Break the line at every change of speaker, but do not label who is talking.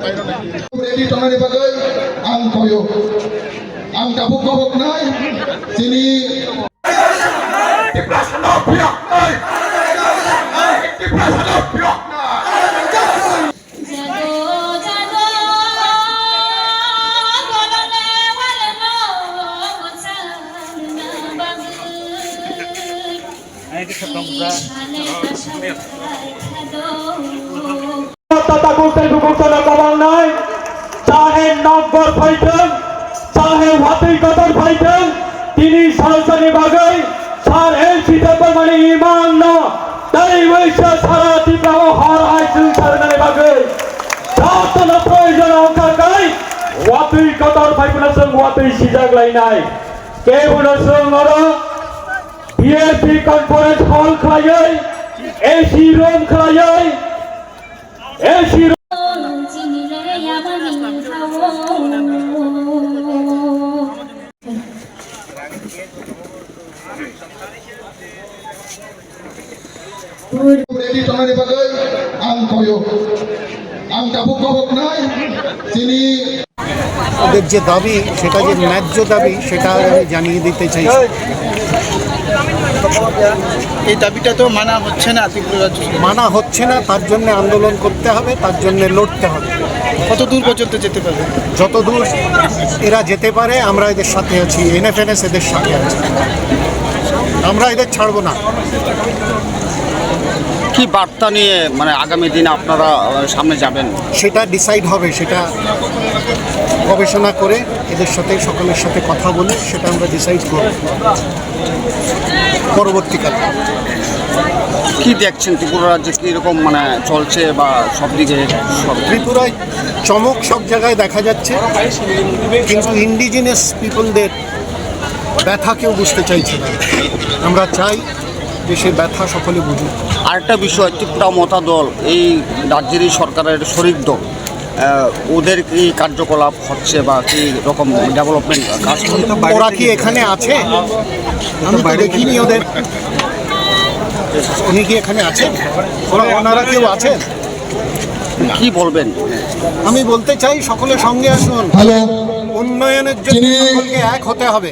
Ready to bagai ang koyo. Ang kabuk-kabuk nai sini
चाहे नगर फाइटें चाहे वाती कतर फाइटें তিনি সরাসরি বাগাই সার এই সিদ্ধান্ত মানে ইমান না তাই ওইসা সারা টিকা হার আইসুল সরকারে বাগাই যত না প্রয়োজন অঙ্কার কাই ওয়াতি কতর ফাইপনা সং ওয়াতি সিজাগ লাই নাই কে বড় সং ওরা বিএপি কনফারেন্স হল খায় এসি রুম খায় AC
ready to bagai ang koyo. Ang kabuk-kabuk nai sini
ওদের যে দাবি সেটা যে ন্যায্য দাবি সেটা আমি জানিয়ে দিতে চাই।
এই দাবিটা তো মানা হচ্ছে না,
মানা হচ্ছে না, তার জন্য আন্দোলন করতে হবে, তার জন্য লড়তে হবে।
কত দূর পর্যন্ত যেতে পারবে?
যত দূর এরা যেতে পারে আমরা এদের সাথে আছি, এনএফএনএস এদের সাথে আছে, আমরা এদের ছাড়বো না।
কি বার্তা নিয়ে মানে আগামী দিনে আপনারা সামনে যাবেন
সেটা ডিসাইড হবে, সেটা গবেষণা করে এদের সাথে সকলের সাথে কথা বলে সেটা আমরা ডিসাইড করব পরবর্তীকালে।
কি দেখছেন ত্রিপুরা রাজ্যে কীরকম মানে চলছে বা সব দিকে?
ত্রিপুরায় চমক সব জায়গায় দেখা যাচ্ছে, কিন্তু ইন্ডিজিনাস পিপলদের ব্যথা কেউ বুঝতে চাইছে না। আমরা চাই যে সে ব্যথা সকলে বুঝুক।
আরেকটা বিষয়, ত্রিপুরা মতা দল এই রাজ্যের সরকারের শরিক দল, ওদের কি কার্যকলাপ হচ্ছে বা কি রকম ডেভেলপমেন্ট কাজ?
ওরা কি এখানে আছে? আমি তো দেখিনি ওদের। উনি কি এখানে আছেন? ওনারা কেউ আছেন?
কি বলবেন?
আমি বলতে চাই সকলে সঙ্গে আসুন, উন্নয়নের জন্য সকলকে এক হতে হবে।